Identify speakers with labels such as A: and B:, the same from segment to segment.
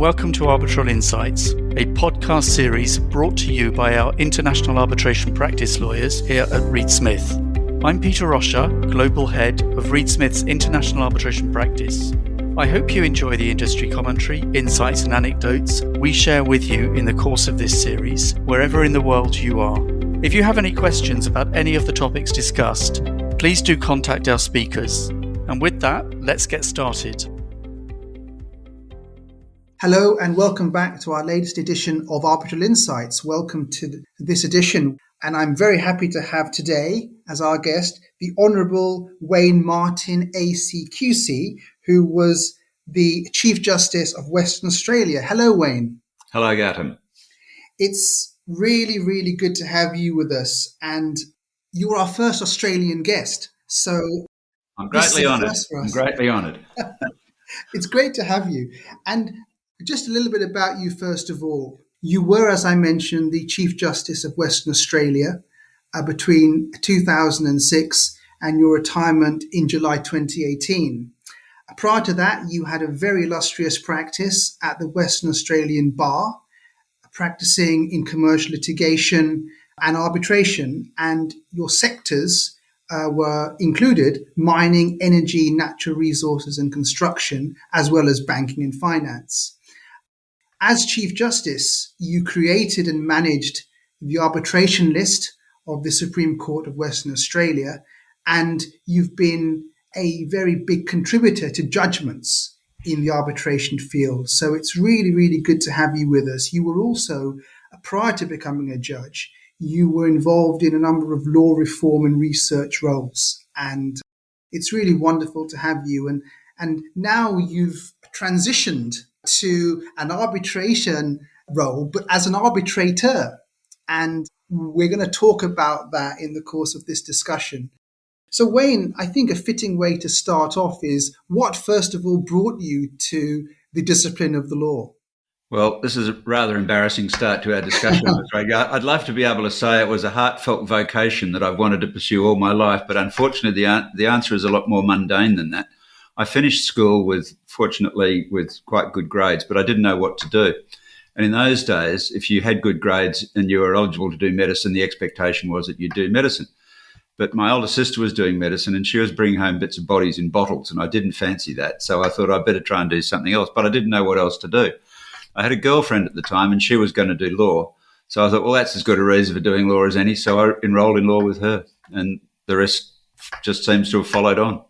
A: welcome to Arbitral Insights, a podcast series brought to you by our international arbitration practice lawyers here at Reed Smith. I'm Peter Roscher, Global Head of Reed Smith's International Arbitration Practice. I hope you enjoy the industry commentary, insights and anecdotes we share with you in the course of this series, wherever in the world you are. If you have any questions about any of the topics discussed, please do contact our speakers. And with that, let's get started.
B: Hello and welcome back to our latest edition of Arbitral Insights. Welcome to this edition. And I'm very happy to have today as our guest the Honourable Wayne Martin ACQC, who was the Chief Justice of Western Australia. Hello, Wayne.
C: Hello, Gautam.
B: It's really, really good to have you with us. And you were our first Australian guest. So
C: I'm greatly honoured.
B: It's great to have you. And just a little bit about you, first of all. You were, as I mentioned, the Chief Justice of Western Australia between 2006 and your retirement in July 2018. Prior to that, you had a very illustrious practice at the Western Australian Bar, practicing in commercial litigation and arbitration, and your sectors were included mining, energy, natural resources and construction, as well as banking and finance. As Chief Justice, you created and managed the arbitration list of the Supreme Court of Western Australia, and you've been a very big contributor to judgments in the arbitration field. So it's really, really good to have you with us. You were also, prior to becoming a judge, you were involved in a number of law reform and research roles. And it's really wonderful to have you. And now you've transitioned to an arbitration role, but as an arbitrator. And we're going to talk about that in the course of this discussion. So Wayne, I think a fitting way to start off is what, first of all, brought you to the discipline of the law?
C: Well, this is a rather embarrassing start to our discussion. I'd love to be able to say it was a heartfelt vocation that I've wanted to pursue all my life, but unfortunately the answer is a lot more mundane than that. I finished school fortunately with quite good grades, but I didn't know what to do. And in those days, if you had good grades and you were eligible to do medicine, the expectation was that you'd do medicine. But my older sister was doing medicine and she was bringing home bits of bodies in bottles, and I didn't fancy that. So I thought I'd better try and do something else, but I didn't know what else to do. I had a girlfriend at the time and she was going to do law. So I thought, well, that's as good a reason for doing law as any. So I enrolled in law with her, and the rest just seems to have followed on.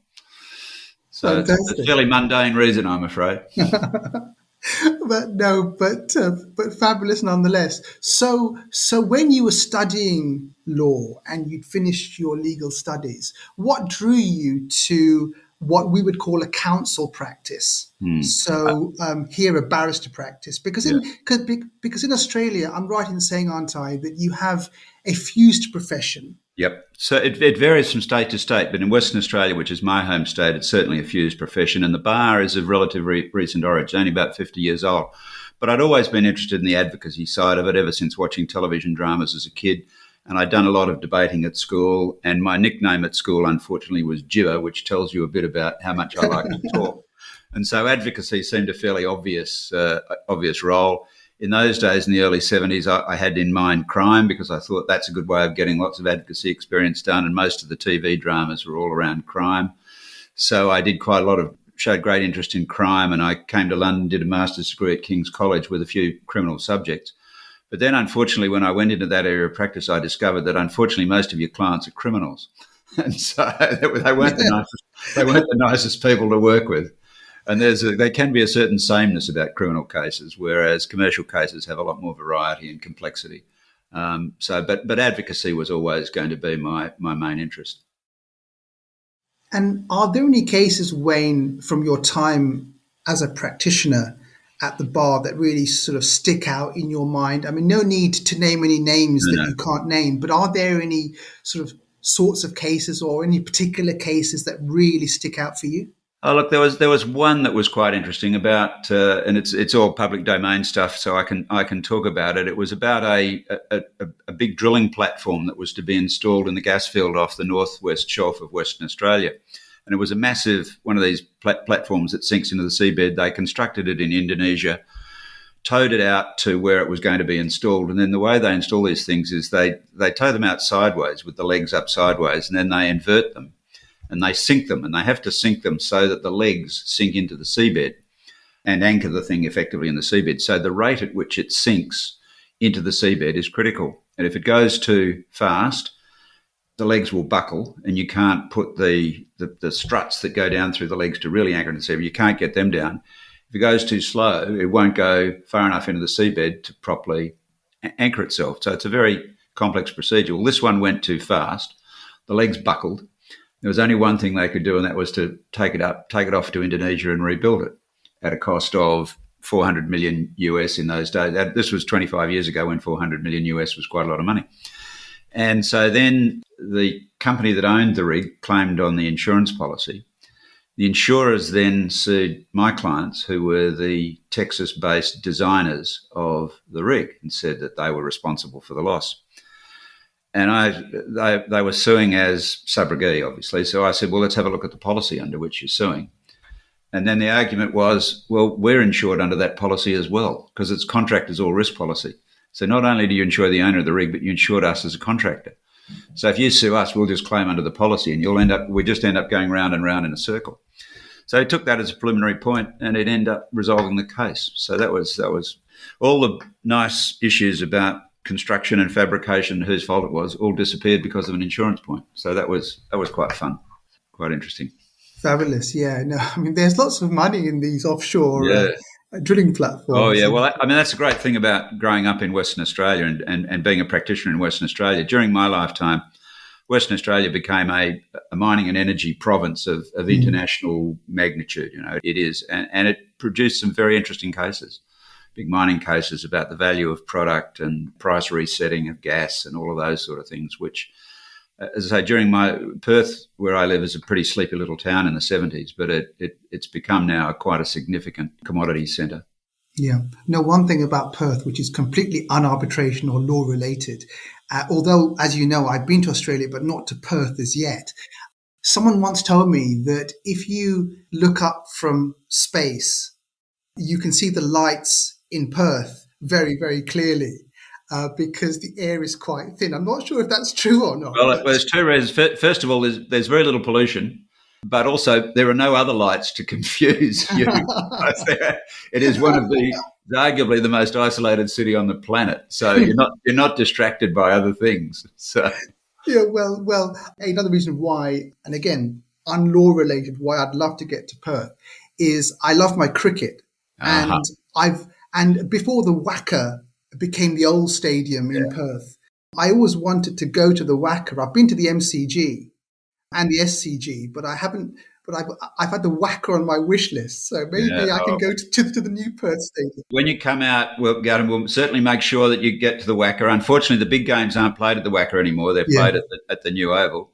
C: So it's a fairly mundane reason, I'm afraid.
B: But fabulous nonetheless. So when you were studying law and you'd finished your legal studies, what drew you to what we would call a counsel practice? So here a barrister practice, because in Australia, I'm right in saying, aren't I, that you have a fused profession.
C: Yep. So it varies from state to state, but in Western Australia, which is my home state, it's certainly a fused profession, and the bar is of relatively recent origin, only about 50 years old. But I'd always been interested in the advocacy side of it ever since watching television dramas as a kid, and I'd done a lot of debating at school, and my nickname at school, unfortunately, was Jibber, which tells you a bit about how much I like to talk. And so advocacy seemed a fairly obvious role. In those days, in the early 70s, I had in mind crime, because I thought that's a good way of getting lots of advocacy experience done, and most of the TV dramas were all around crime. So I did showed great interest in crime, and I came to London, did a master's degree at King's College with a few criminal subjects. But then, unfortunately, when I went into that area of practice, I discovered that, unfortunately, most of your clients are criminals. And so they weren't the nicest people to work with. And there can be a certain sameness about criminal cases, whereas commercial cases have a lot more variety and complexity. But advocacy was always going to be my main interest.
B: And are there any cases, Wayne, from your time as a practitioner at the bar that really sort of stick out in your mind? I mean, no need to name any names that you can't name, but are there any sorts of cases or any particular cases that really stick out for you?
C: Oh, look, there was one that was quite interesting about, and it's all public domain stuff, so I can talk about it. It was about a big drilling platform that was to be installed in the gas field off the northwest shelf of Western Australia, and it was a massive one of these platforms that sinks into the seabed. They constructed it in Indonesia, towed it out to where it was going to be installed. And then the way they install these things is they tow them out sideways with the legs up sideways, and then they invert them and they sink them, and they have to sink them so that the legs sink into the seabed and anchor the thing effectively in the seabed. So the rate at which it sinks into the seabed is critical. And if it goes too fast, the legs will buckle, and you can't put the struts that go down through the legs to really anchor in the seabed. You can't get them down. If it goes too slow, it won't go far enough into the seabed to properly anchor itself. So it's a very complex procedure. Well, this one went too fast. The legs buckled. There was only one thing they could do, and that was to take it off to Indonesia and rebuild it at a cost of $400 million US in those days. This was 25 years ago when $400 million US was quite a lot of money. And so then the company that owned the rig claimed on the insurance policy. The insurers then sued my clients, who were the Texas-based designers of the rig, and said that they were responsible for the loss. And they were suing as subrogee, obviously. So I said, well, let's have a look at the policy under which you're suing. And then the argument was, well, we're insured under that policy as well, because it's contractors all risk policy. So not only do you insure the owner of the rig, but you insured us as a contractor. So if you sue us, we'll just claim under the policy, and we just end up going round and round in a circle. So he took that as a preliminary point, and it ended up resolving the case. So that was all the nice issues about construction and fabrication, whose fault it was, all disappeared because of an insurance point. So that was quite fun, quite interesting.
B: Fabulous, yeah. No, I mean, there's lots of money in these offshore drilling platforms.
C: Oh, yeah. Well, I mean, that's a great thing about growing up in Western Australia and being a practitioner in Western Australia. During my lifetime, Western Australia became a mining and energy province of international magnitude. You know, it is. And it produced some very interesting cases, big mining cases about the value of product and price resetting of gas and all of those sort of things, which, as I say, during my Perth, where I live, is a pretty sleepy little town in the 70s, but it's become now quite a significant commodity centre.
B: Yeah. No, one thing about Perth, which is completely unarbitration or law related, although, as you know, I've been to Australia, but not to Perth as yet. Someone once told me that if you look up from space, you can see the lights in Perth very, very clearly. Because the air is quite thin. I'm not sure if that's true or not.
C: Well, there's two reasons. First of all, there's very little pollution, but also there are no other lights to confuse you. It is arguably the most isolated city on the planet. So you're not distracted by other things. So
B: yeah, well, another reason why, and again, unlaw related, why I'd love to get to Perth is I love my cricket, and before the Wacker became the old stadium in Perth, I always wanted to go to the Wacker. I've been to the MCG and the SCG, but I haven't. But I've had the Wacker on my wish list, so maybe I can go to the new Perth stadium.
C: When you come out, we'll certainly make sure that you get to the Wacker. Unfortunately, the big games aren't played at the Wacker anymore; they're played at the new Oval.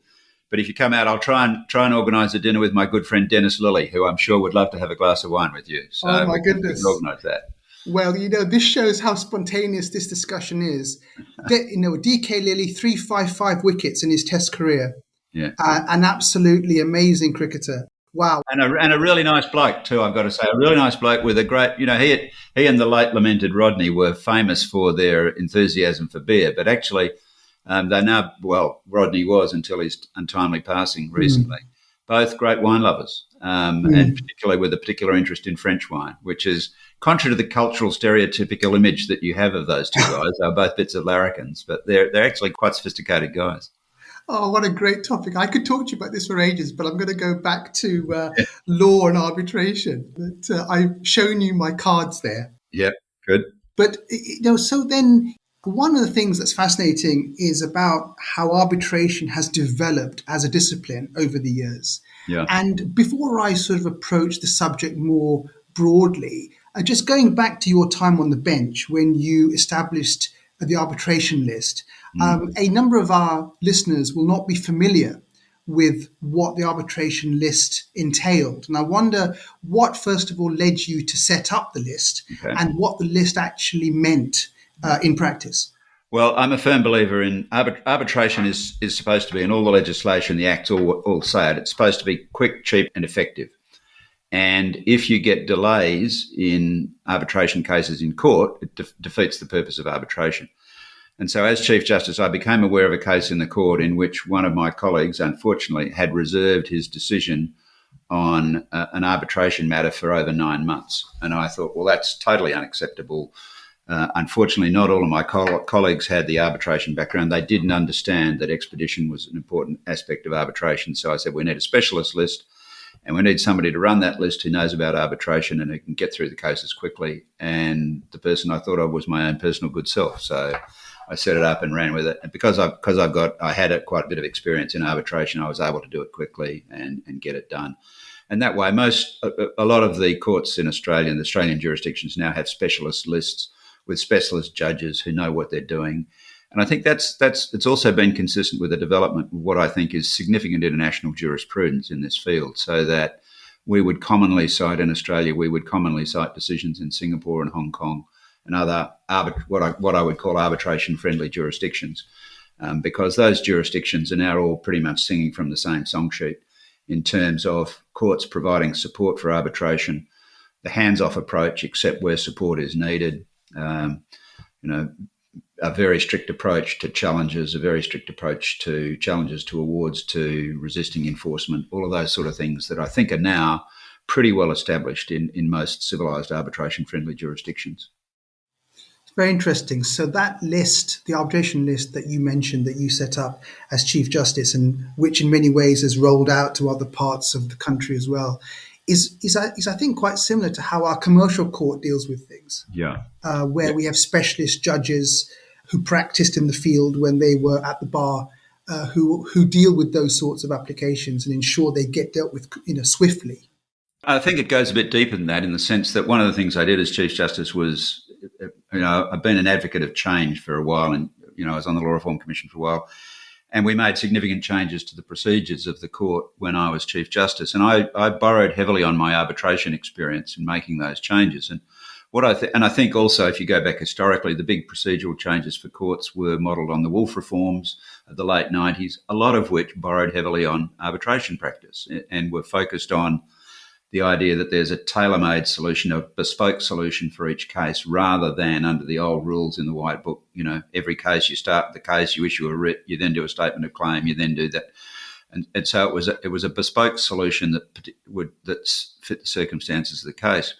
C: But if you come out, I'll try and organise a dinner with my good friend Dennis Lilly, who I'm sure would love to have a glass of wine with you. So
B: oh my goodness!
C: We'll organise that.
B: Well, this shows how spontaneous this discussion is. DK Lilly, 355 wickets in his Test career.
C: Yeah,
B: an absolutely amazing cricketer. Wow,
C: and a really nice bloke too. I've got to say, a really nice bloke with a great. He and the late lamented Rodney were famous for their enthusiasm for beer, but actually, they now Rodney was until his untimely passing recently. Both great wine lovers, and particularly with a particular interest in French wine, which is contrary to the cultural stereotypical image that you have of those two guys. They're both bits of larrikins, but they're actually quite sophisticated guys.
B: Oh, what a great topic. I could talk to you about this for ages, but I'm going to go back to law and arbitration. But I've shown you my cards there.
C: Yeah, good.
B: But, so then one of the things that's fascinating is about how arbitration has developed as a discipline over the years.
C: Yeah.
B: And before I sort of approach the subject more broadly, just going back to your time on the bench when you established the arbitration list, a number of our listeners will not be familiar with what the arbitration list entailed. And I wonder what, first of all, led you to set up the list and what the list actually meant in practice.
C: Well, I'm a firm believer in arbitration is supposed to be, in all the legislation, the acts all say it, it's supposed to be quick, cheap and effective. And if you get delays in arbitration cases in court, it defeats the purpose of arbitration. And so as Chief Justice, I became aware of a case in the court in which one of my colleagues, unfortunately, had reserved his decision on an arbitration matter for over 9 months. And I thought, well, that's totally unacceptable. Unfortunately, not all of my colleagues had the arbitration background. They didn't understand that expedition was an important aspect of arbitration. So I said, we need a specialist list, and we need somebody to run that list who knows about arbitration and who can get through the cases quickly. And the person I thought of was my own personal good self. So I set it up and ran with it. And because I had quite a bit of experience in arbitration, I was able to do it quickly and get it done. And that way, a lot of the courts in Australia and the Australian jurisdictions now have specialist lists with specialist judges who know what they're doing. And I think it's also been consistent with the development of what I think is significant international jurisprudence in this field, so that we would commonly cite in Australia, we would commonly cite decisions in Singapore and Hong Kong and other what I would call arbitration-friendly jurisdictions, because those jurisdictions are now all pretty much singing from the same song sheet in terms of courts providing support for arbitration, the hands-off approach, except where support is needed, a very strict approach to challenges, a very strict approach to challenges to awards, to resisting enforcement, all of those sort of things that I think are now pretty well established in most civilised arbitration-friendly jurisdictions.
B: Very interesting. So that list, the arbitration list that you mentioned that you set up as Chief Justice, and which in many ways has rolled out to other parts of the country as well, is I think quite similar to how our commercial court deals with things.
C: Yeah.
B: Where we have specialist judges who practiced in the field when they were at the bar, who deal with those sorts of applications and ensure they get dealt with swiftly.
C: I think it goes a bit deeper than that, in the sense that one of the things I did as Chief Justice was, I've been an advocate of change for a while, and, I was on the Law Reform Commission for a while, and we made significant changes to the procedures of the court when I was Chief Justice. And I borrowed heavily on my arbitration experience in making those changes. And I think also, if you go back historically, the big procedural changes for courts were modelled on the Wolf reforms of the late 90s, a lot of which borrowed heavily on arbitration practice and were focused on the idea that there's a tailor-made solution, a bespoke solution for each case, rather than under the old rules in the White Book. Every case, you start the case, you issue a writ, you then do a statement of claim, you then do that. And so it was a bespoke solution that fit the circumstances of the case.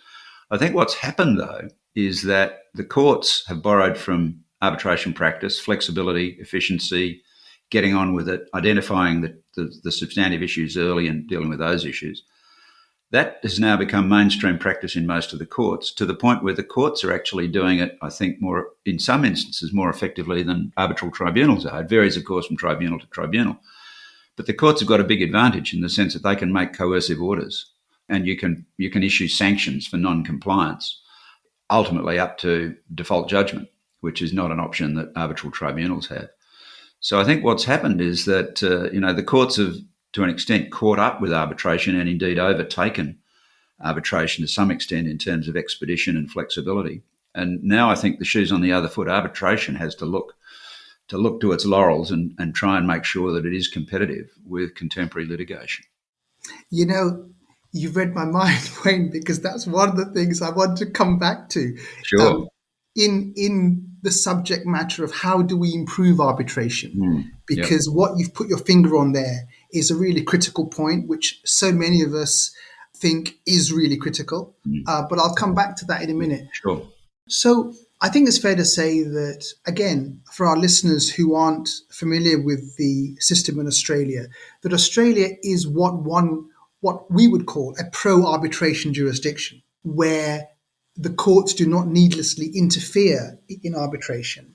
C: I think what's happened, though, is that the courts have borrowed from arbitration practice, flexibility, efficiency, getting on with it, identifying the substantive issues early and dealing with those issues. That has now become mainstream practice in most of the courts, to the point where the courts are actually doing it, I think, in some instances, more effectively than arbitral tribunals are. It varies, of course, from tribunal to tribunal. But the courts have got a big advantage in the sense that they can make coercive orders, and you can issue sanctions for non-compliance, ultimately up to default judgment, which is not an option that arbitral tribunals have. So I think what's happened is that, the courts have, to an extent, caught up with arbitration and indeed overtaken arbitration to some extent in terms of expedition and flexibility. And now I think the shoe's on the other foot. Arbitration has to look to its laurels and try and make sure that it is competitive with contemporary litigation.
B: You've read my mind, Wayne, because that's one of the things I want to come back to.
C: Sure.
B: In the subject matter of how do we improve arbitration? Because
C: Yep.
B: What you've put your finger on there is a really critical point, which so many of us think is really critical. But I'll come back to that in a minute.
C: Sure.
B: So I think it's fair to say that, again, for our listeners who aren't familiar with the system in Australia, that Australia is what we would call a pro-arbitration jurisdiction, where the courts do not needlessly interfere in arbitration.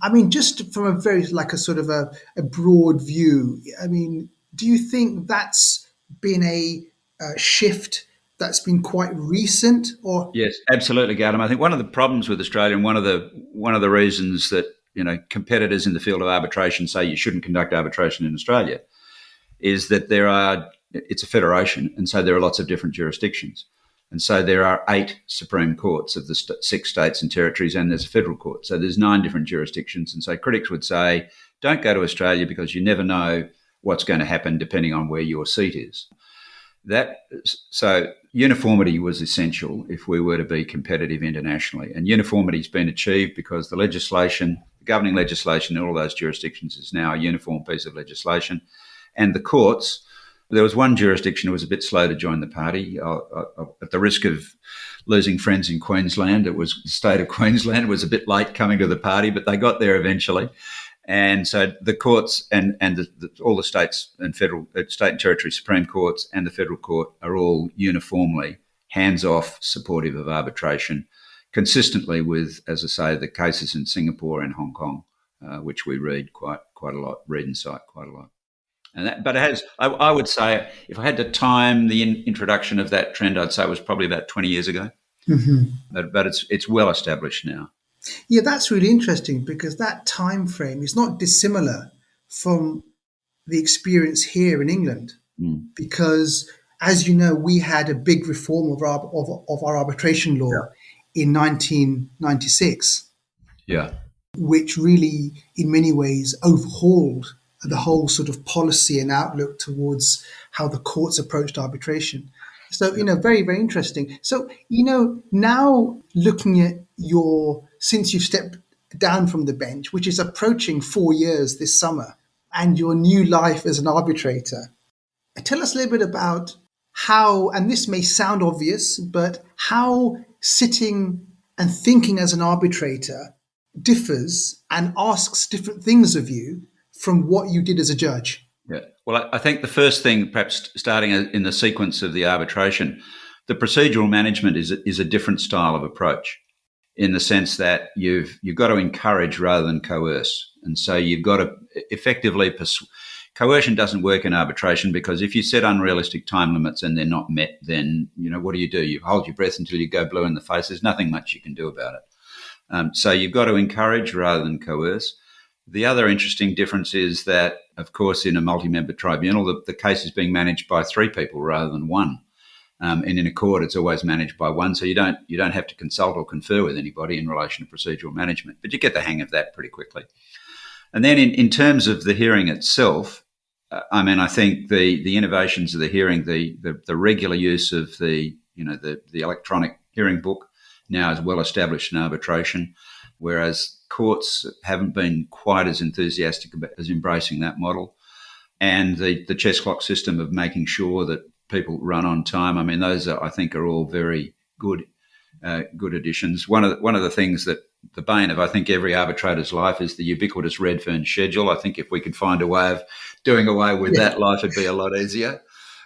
B: I mean, just from a very, a broad view, do you think that's been a shift that's been quite recent? Or
C: Yes, absolutely, Gautam. I think one of the problems with Australia, and one of the reasons that competitors in the field of arbitration say you shouldn't conduct arbitration in Australia, is that it's a federation, and so there are lots of different jurisdictions. And so there are 8 Supreme Courts of the 6 states and territories, and there's a federal court. So there's 9 different jurisdictions. And so critics would say, don't go to Australia because you never know what's going to happen depending on where your seat is. That so uniformity was essential if we were to be competitive internationally, and uniformity has been achieved because the legislation, the governing legislation in all those jurisdictions is now a uniform piece of legislation, and the courts. There was one jurisdiction who was a bit slow to join the party. At the risk of losing friends in Queensland, it was the state of Queensland was a bit late coming to the party, but they got there eventually. And so the courts and all the states and federal, state and territory Supreme Courts and the federal court are all uniformly hands-off, supportive of arbitration, consistently with, as I say, the cases in Singapore and Hong Kong, which we read quite a lot, read and cite quite a lot. And that, but it has, I would say, if I had to time the introduction of that trend, I'd say it was probably about 20 years ago. Mm-hmm. But it's well established now.
B: Yeah, that's really interesting because that time frame is not dissimilar from the experience here in England. Because, as you know, we had a big reform of our arbitration law in 1996.
C: Yeah,
B: which really, in many ways, overhauled the whole sort of policy and outlook towards how the courts approached arbitration. So, very, very interesting. So, now looking at since you've stepped down from the bench, which is approaching 4 years this summer, and your new life as an arbitrator, tell us a little bit about how, and this may sound obvious, but how sitting and thinking as an arbitrator differs and asks different things of you from what you did as a judge.
C: Yeah. Well, I think the first thing, perhaps starting in the sequence of the arbitration, the procedural management is a different style of approach in the sense that you've got to encourage rather than coerce. And so you've got to effectively coercion doesn't work in arbitration because if you set unrealistic time limits and they're not met, then, what do? You hold your breath until you go blue in the face. There's nothing much you can do about it. So you've got to encourage rather than coerce. The other interesting difference is that, of course, in a multi-member tribunal, the case is being managed by 3 people rather than 1. And in a court, it's always managed by 1. So you don't have to consult or confer with anybody in relation to procedural management. But you get the hang of that pretty quickly. And then in terms of the hearing itself, I think the innovations of the hearing, the regular use of the electronic hearing book now is well established in arbitration, whereas courts haven't been quite as enthusiastic as embracing that model. And the chess clock system of making sure that people run on time. Those I think are all very good additions. One of the things that the bane of, I think, every arbitrator's life is the ubiquitous Redfern schedule. I think if we could find a way of doing away with that, life would be a lot easier.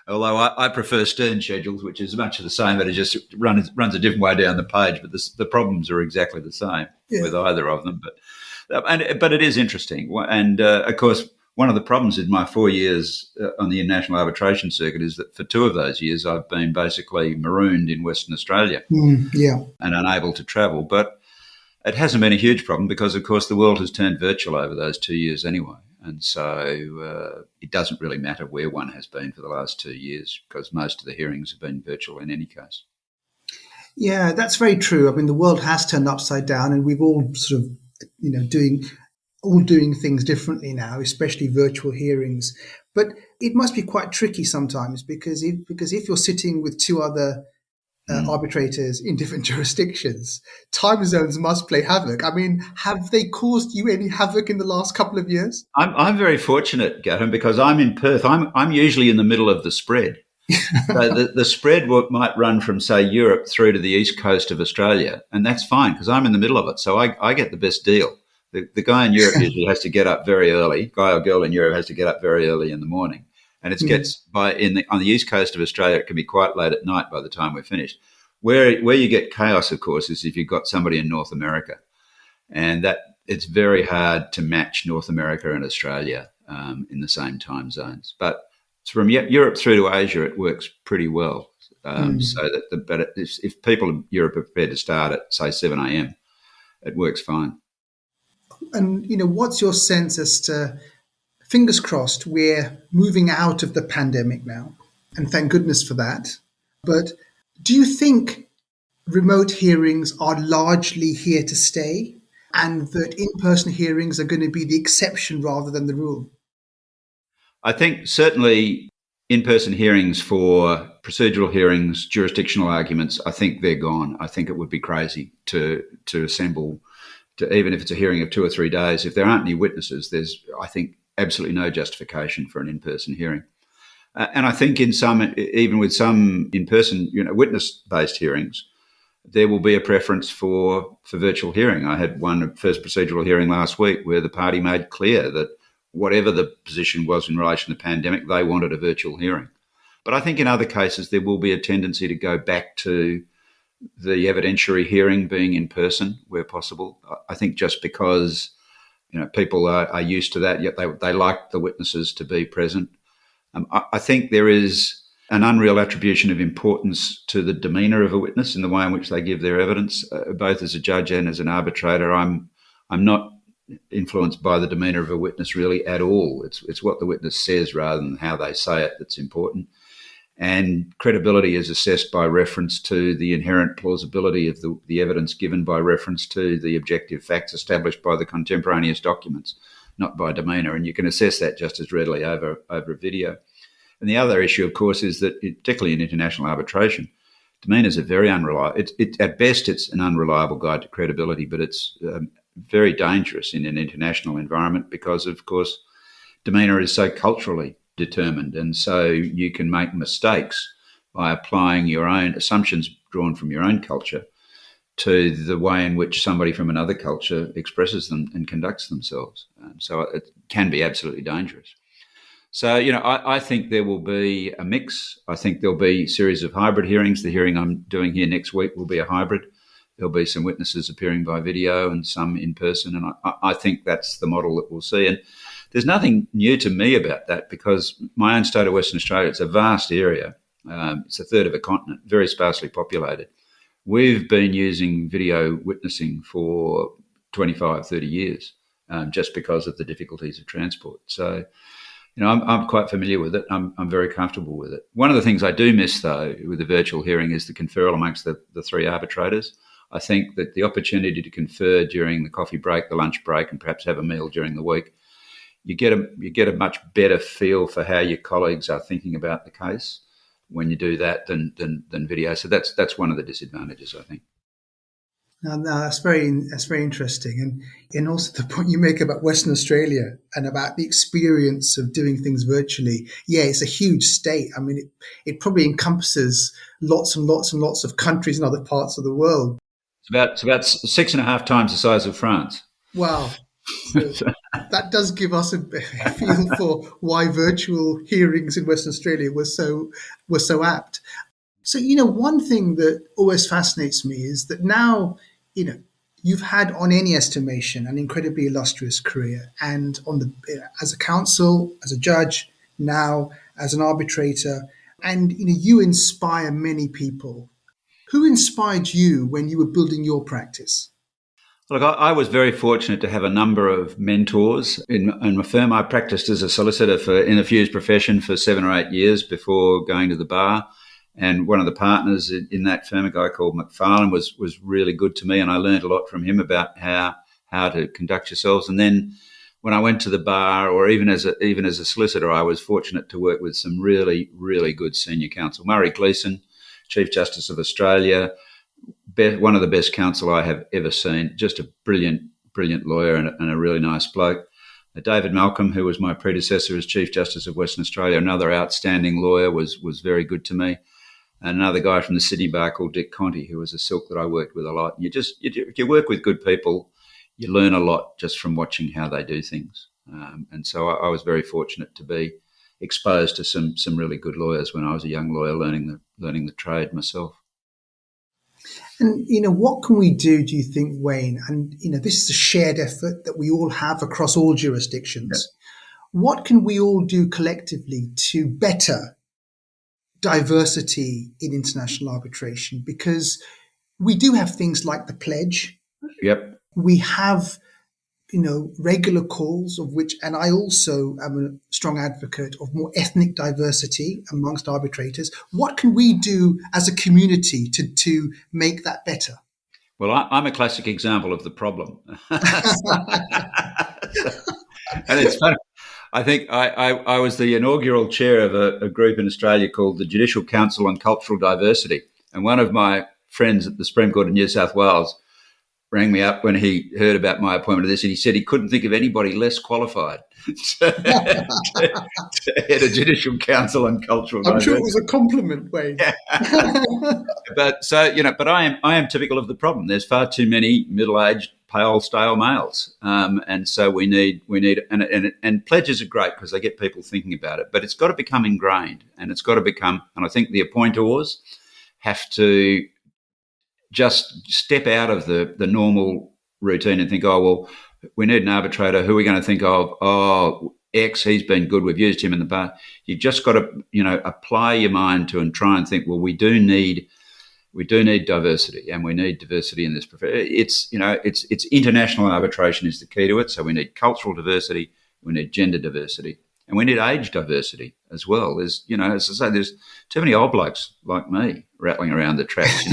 C: Although I prefer Stern schedules, which is much of the same, but it just runs a different way down the page. But the problems are exactly the same with either of them. But it is interesting. And, of course, one of the problems in my 4 years on the International Arbitration Circuit is that for 2 of those years, I've been basically marooned in Western Australia and unable to travel. But it hasn't been a huge problem because, of course, the world has turned virtual over those 2 years anyway. And so it doesn't really matter where one has been for the last 2 years because most of the hearings have been virtual in any case.
B: Yeah, that's very true. The world has turned upside down and we've all sort of, doing things differently now, especially virtual hearings. But it must be quite tricky sometimes because if you're sitting with 2 other arbitrators in different jurisdictions, time zones must play havoc. Have they caused you any havoc in the last couple of years?
C: I'm very fortunate, Gavin, because I'm in Perth. I'm usually in the middle of the spread. So the spread might run from, say, Europe through to the east coast of Australia, and that's fine because I'm in the middle of it. So I get the best deal. The guy in Europe usually has to get up very early. Guy or girl in Europe has to get up very early in the morning. And it gets on the east coast of Australia, it can be quite late at night by the time we're finished. Where you get chaos, of course, is if you've got somebody in North America, and that it's very hard to match North America and Australia in the same time zones. But from Europe through to Asia, it works pretty well. So that if people in Europe are prepared to start at say 7 a.m., it works fine.
B: And what's your sense as to? Fingers crossed, we're moving out of the pandemic now, and thank goodness for that. But do you think remote hearings are largely here to stay and that in-person hearings are going to be the exception rather than the rule?
C: I think certainly in-person hearings for procedural hearings, jurisdictional arguments, I think they're gone. I think it would be crazy to assemble, even if it's a hearing of 2 or 3 days. If there aren't any witnesses, there's, I think, absolutely no justification for an in-person hearing. And I think even with some in-person, witness-based hearings, there will be a preference for virtual hearing. I had one first procedural hearing last week where the party made clear that whatever the position was in relation to the pandemic, they wanted a virtual hearing. But I think in other cases there will be a tendency to go back to the evidentiary hearing being in person where possible. I think just because people are used to that, yet they like the witnesses to be present. I think there is an unreal attribution of importance to the demeanour of a witness in the way in which they give their evidence, both as a judge and as an arbitrator. I'm not influenced by the demeanour of a witness really at all. It's what the witness says rather than how they say it that's important. And credibility is assessed by reference to the inherent plausibility of the evidence given, by reference to the objective facts established by the contemporaneous documents, not by demeanour. And you can assess that just as readily over a video. And the other issue, of course, is that, particularly in international arbitration, demeanour is a very unreliable. At best, it's an unreliable guide to credibility, but it's very dangerous in an international environment because, of course, demeanour is so culturally determined, and so you can make mistakes by applying your own assumptions drawn from your own culture to the way in which somebody from another culture expresses them and conducts themselves. So it can be absolutely dangerous. So, I think there will be a mix. I think there'll be a series of hybrid hearings. The hearing I'm doing here next week will be a hybrid. There'll be some witnesses appearing by video and some in person, and I think that's the model that we'll see. And there's nothing new to me about that because my own state of Western Australia, it's a vast area. It's a third of a continent, very sparsely populated. We've been using video witnessing for 25, 30 years just because of the difficulties of transport. So, I'm quite familiar with it. I'm very comfortable with it. One of the things I do miss, though, with the virtual hearing is the conferral amongst the three arbitrators. I think that the opportunity to confer during the coffee break, the lunch break, and perhaps have a meal during the week, you get a much better feel for how your colleagues are thinking about the case when you do that than video. So that's one of the disadvantages, I think.
B: No, that's very interesting, and also the point you make about Western Australia and about the experience of doing things virtually. Yeah, it's a huge state. I mean, it probably encompasses lots and lots and lots of countries in other parts of the world.
C: It's about 6.5 times the size of France.
B: Wow. So that does give us a feel for why virtual hearings in Western Australia were so apt. So, one thing that always fascinates me is that now, you've had, on any estimation, an incredibly illustrious career, and as a counsel, as a judge, now as an arbitrator, and you inspire many people. Who inspired you when you were building your practice?
C: Look, I was very fortunate to have a number of mentors in my firm. I practiced as a solicitor in the fuse profession for 7 or 8 years before going to the bar. And one of the partners in that firm, a guy called McFarlane, was really good to me, and I learned a lot from him about how to conduct yourselves. And then when I went to the bar, or even as a solicitor, I was fortunate to work with some really, really good senior counsel. Murray Gleeson, Chief Justice of Australia, one of the best counsel I have ever seen, just a brilliant lawyer and a really nice bloke. David Malcolm, who was my predecessor as Chief Justice of Western Australia, another outstanding lawyer, was very good to me. And another guy from the Sydney bar called Dick Conti, who was a silk that I worked with a lot. And you work with good people, you learn a lot just from watching how they do things. And so I was very fortunate to be exposed to some really good lawyers when I was a young lawyer learning the trade myself.
B: And, what can we do you think, Wayne? And, this is a shared effort that we all have across all jurisdictions. Yeah. What can we all do collectively to better diversity in international arbitration? Because we do have things like the pledge.
C: Yep.
B: We have, regular calls of which, and I also am a strong advocate of more ethnic diversity amongst arbitrators. What can we do as a community to make that better?
C: Well, I'm a classic example of the problem. And it's funny. I think I was the inaugural chair of a group in Australia called the Judicial Council on Cultural Diversity. And one of my friends at the Supreme Court of New South Wales rang me up when he heard about my appointment to this, and he said he couldn't think of anybody less qualified to head a Judicial Council on Cultural
B: I'm
C: Diversity.
B: sure it was a compliment, Wayne.
C: But I am typical of the problem. There's far too many middle-aged, pale, stale males, and so we need and pledges are great because they get people thinking about it. But it's got to become ingrained, and it's got to become. And I think the appointors have to just step out of the normal routine and think, oh well, we need an arbitrator. Who are we going to think of? Oh, X, he's been good. We've used him in the past. You've just got to, apply your mind to and try and think, well, we do need diversity, and we need diversity in this profession. It's international arbitration is the key to it. So we need cultural diversity, we need gender diversity, and we need age diversity as well. There's, as I say, there's too many old blokes like me rattling around the tracks.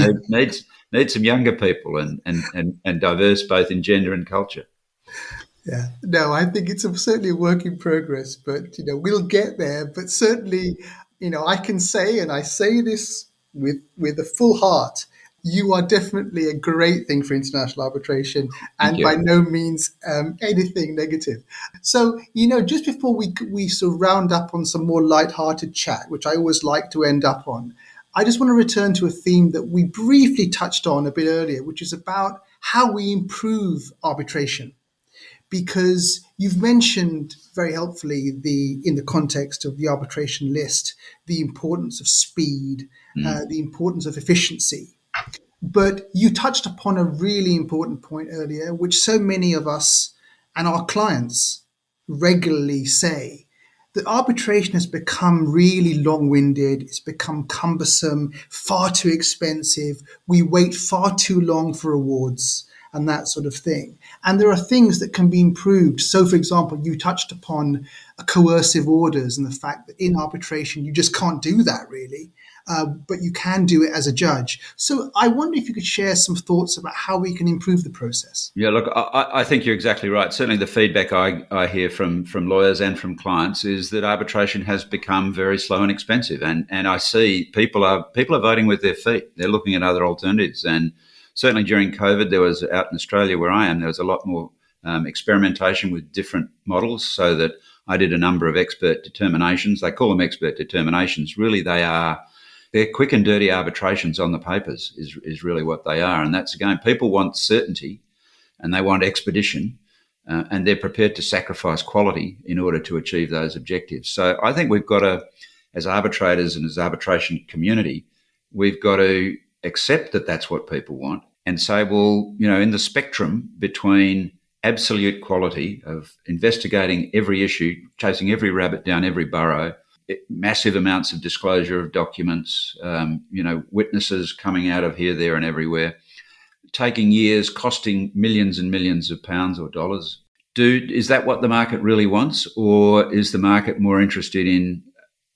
C: Need some younger people and diverse both in gender and culture.
B: Yeah, no, I think it's certainly a work in progress, but we'll get there. But certainly, I can say, and I say this with a full heart, you are definitely a great thing for international arbitration, and by no means anything negative. So, just before we sort of round up on some more light-hearted chat, which I always like to end up on, I just want to return to a theme that we briefly touched on a bit earlier, which is about how we improve arbitration. Because you've mentioned very helpfully in the context of the arbitration list, the importance of speed, the importance of efficiency. But you touched upon a really important point earlier, which so many of us and our clients regularly say, that arbitration has become really long-winded, it's become cumbersome, far too expensive, we wait far too long for awards, and that sort of thing. And there are things that can be improved. So, for example, you touched upon coercive orders and the fact that in arbitration, you just can't do that really, but you can do it as a judge. So I wonder if you could share some thoughts about how we can improve the process.
C: Yeah, look, I think you're exactly right. Certainly the feedback I hear from lawyers and from clients is that arbitration has become very slow and expensive. And I see people are voting with their feet. They're looking at other alternatives. And certainly during COVID, there was, out in Australia where I am, there was a lot more experimentation with different models, so that I did a number of expert determinations. They call them expert determinations. Really, they're quick and dirty arbitrations on the papers is really what they are. And that's, again, people want certainty and they want expedition, and they're prepared to sacrifice quality in order to achieve those objectives. So I think we've got to, as arbitrators and as arbitration community, we've got to accept that that's what people want and say, well, in the spectrum between absolute quality of investigating every issue, chasing every rabbit down every burrow, massive amounts of disclosure of documents, witnesses coming out of here, there and everywhere, taking years, costing millions and millions of pounds or dollars. Is that what the market really wants? Or is the market more interested in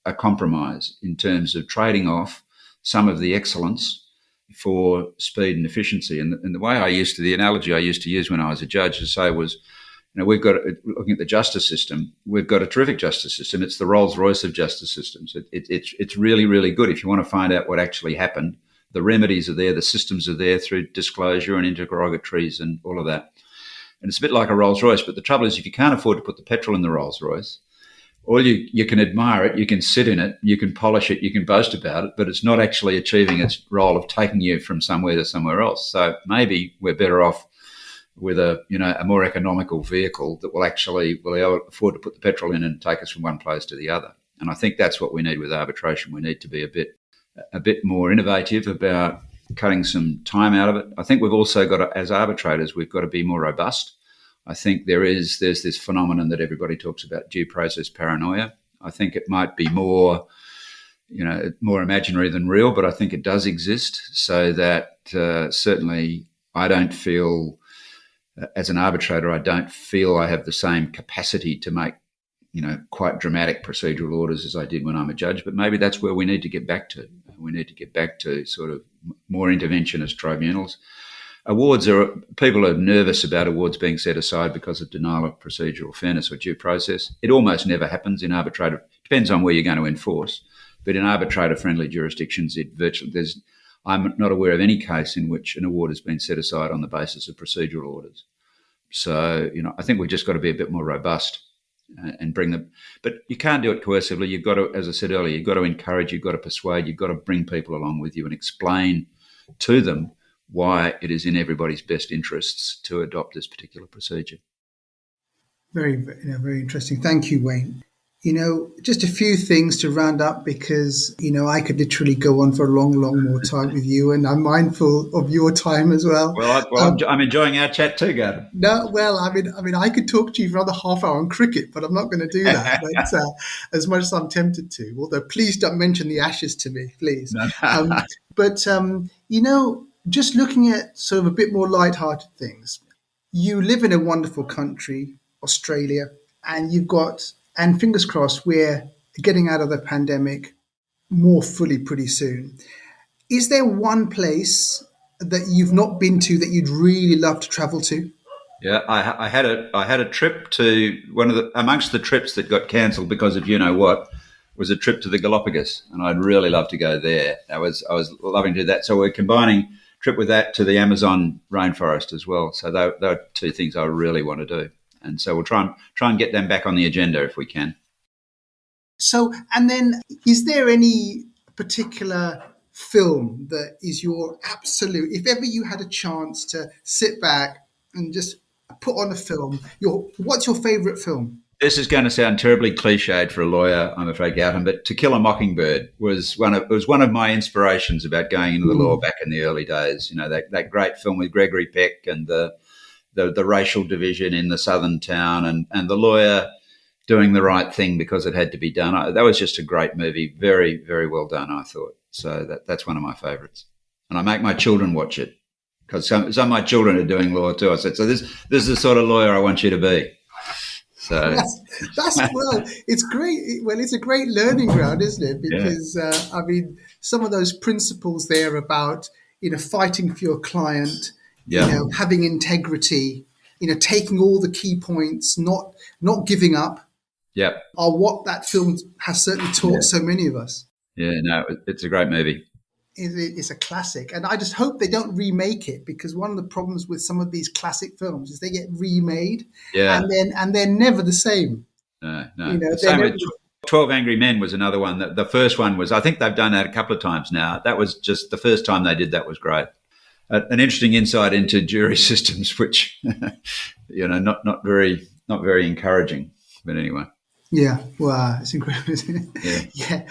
C: a compromise in terms of trading off some of the excellence for speed and efficiency? And the analogy I used to use when I was a judge to say was, we've got, looking at the justice system, we've got a terrific justice system. It's the Rolls-Royce of justice systems. It's really, really good. If you want to find out what actually happened, the remedies are there, the systems are there through disclosure and interrogatories and all of that. And it's a bit like a Rolls-Royce, but the trouble is if you can't afford to put the petrol in the Rolls-Royce, or you can admire it, you can sit in it, you can polish it, you can boast about it, but it's not actually achieving its role of taking you from somewhere to somewhere else. So maybe we're better off with a more economical vehicle that will afford to put the petrol in and take us from one place to the other. And I think that's what we need with arbitration. We need to be a bit more innovative about cutting some time out of it. I think we've also got to, as arbitrators, we've got to be more robust. I think there's this phenomenon that everybody talks about, due process paranoia. I think it might be more imaginary than real, but I think it does exist. So that certainly I don't feel, as an arbitrator, I don't feel I have the same capacity to make, quite dramatic procedural orders as I did when I'm a judge. But maybe that's where we need to get back to. We need to get back to sort of more interventionist tribunals. people are nervous about awards being set aside because of denial of procedural fairness or due process. It almost never happens in arbitrator. Depends on where you're going to enforce, but in arbitrator-friendly jurisdictions, I'm not aware of any case in which an award has been set aside on the basis of procedural orders. So, I think we've just got to be a bit more robust and bring them. But you can't do it coercively. You've got to, as I said earlier, you've got to encourage, you've got to persuade, you've got to bring people along with you and explain to them why it is in everybody's best interests to adopt this particular procedure.
B: Very, very interesting. Thank you, Wayne. Just a few things to round up because, I could literally go on for a long, long more time with you, and I'm mindful of your time as well.
C: Well, I'm enjoying our chat too, Gavin.
B: No, well, I mean, I could talk to you for another half hour on cricket, but I'm not going to do that. But, as much as I'm tempted to. Although, please don't mention the Ashes to me, please. No. But just looking at sort of a bit more lighthearted things, you live in a wonderful country, Australia, and and fingers crossed, we're getting out of the pandemic more fully pretty soon. Is there one place that you've not been to that you'd really love to travel to?
C: Yeah, I had a trip to amongst the trips that got cancelled because of was a trip to the Galapagos, and I'd really love to go there. I was loving to do that. So we're combining trip with that to the Amazon rainforest as well. So they're two things I really want to do. And so we'll try and get them back on the agenda if we can.
B: So, and then is there any particular film that is your absolute, if ever you had a chance to sit back and just put on a film, what's your favourite film?
C: This is going to sound terribly cliched for a lawyer, I'm afraid, Gautam, but To Kill a Mockingbird was one of my inspirations about going into the law back in the early days. That great film with Gregory Peck and the racial division in the southern town and the lawyer doing the right thing because it had to be done. That was just a great movie. Very, very well done, I thought. So that's one of my favourites. And I make my children watch it because some of my children are doing law too. I said, so this is the sort of lawyer I want you to be. So
B: that's well, it's great. Well, it's a great learning ground, isn't it? Because, some of those principles there about, fighting for your client, having integrity, taking all the key points, not giving up, are what that film has certainly taught so many of us.
C: Yeah, no, it's a great movie.
B: It's a classic, and I just hope they don't remake it, because one of the problems with some of these classic films is they get remade, and they're never the same.
C: No. Same with 12 Angry Men was another one. The first one was, I think they've done that a couple of times now. That was just the first time they did that was great. An interesting insight into jury systems, which not very encouraging. But anyway.
B: Yeah, wow, it's incredible, isn't it? Yeah.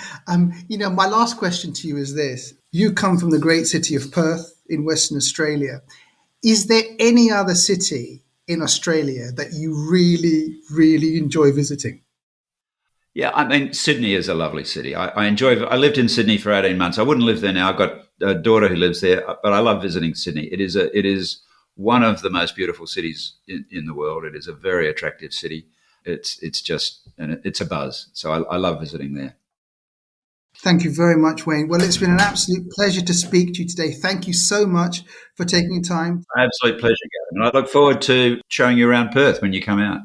B: My last question to you is this. You come from the great city of Perth in Western Australia. Is there any other city in Australia that you really, really enjoy visiting?
C: Yeah, I mean, Sydney is a lovely city. I lived in Sydney for 18 months. I wouldn't live there now. I've got a daughter who lives there, but I love visiting Sydney. It is one of the most beautiful cities in the world. It is a very attractive city. It's a buzz. So I love visiting there.
B: Thank you very much, Wayne. Well, it's been an absolute pleasure to speak to you today. Thank you so much for taking the time.
C: Absolute pleasure, Gavin. And I look forward to showing you around Perth when you come out.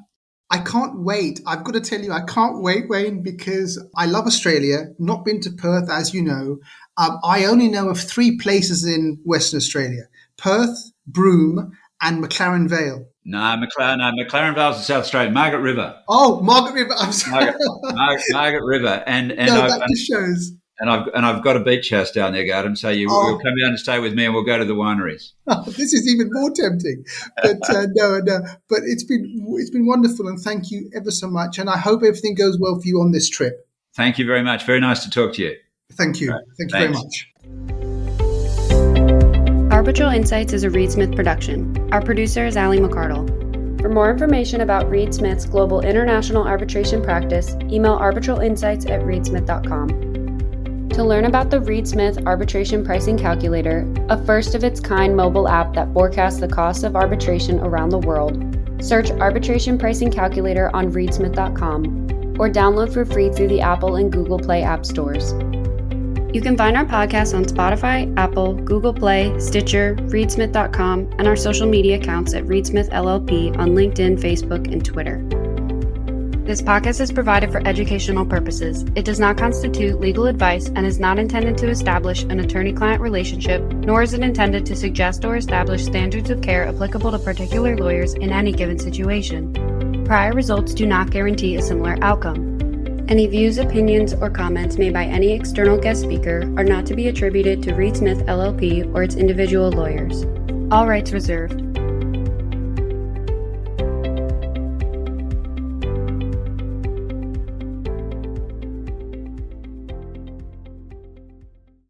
B: I can't wait. I've got to tell you, I can't wait, Wayne, because I love Australia. Not been to Perth, as you know. I only know of 3 places in Western Australia: Perth, Broome, and McLaren Vale.
C: No, McLaren Vale's in South Australia. Margaret River.
B: Oh, Margaret River. I'm sorry.
C: Margaret River. And
B: that just shows.
C: And I've got a beach house down there, Gautam. So you'll come down and stay with me, and we'll go to the wineries.
B: Oh, this is even more tempting. But no. But it's been wonderful, and thank you ever so much. And I hope everything goes well for you on this trip.
C: Thank you very much. Very nice to talk to you.
B: Thank you.
C: Right.
B: Thank you very much.
D: Arbitral Insights is a Reed Smith production. Our producer is Ali McCardle. For more information about Reed Smith's global international arbitration practice, email arbitralinsights@reedsmith.com. To learn about the Reed Smith Arbitration Pricing Calculator, a first-of-its-kind mobile app that forecasts the costs of arbitration around the world, search Arbitration Pricing Calculator on reedsmith.com or download for free through the Apple and Google Play app stores. You can find our podcast on Spotify, Apple, Google Play, Stitcher, reedsmith.com, and our social media accounts at ReedSmith LLP on LinkedIn, Facebook, and Twitter. This podcast is provided for educational purposes. It does not constitute legal advice and is not intended to establish an attorney-client relationship, nor is it intended to suggest or establish standards of care applicable to particular lawyers in any given situation. Prior results do not guarantee a similar outcome. Any views, opinions, or comments made by any external guest speaker are not to be attributed to ReedSmith LLP or its individual lawyers. All rights reserved.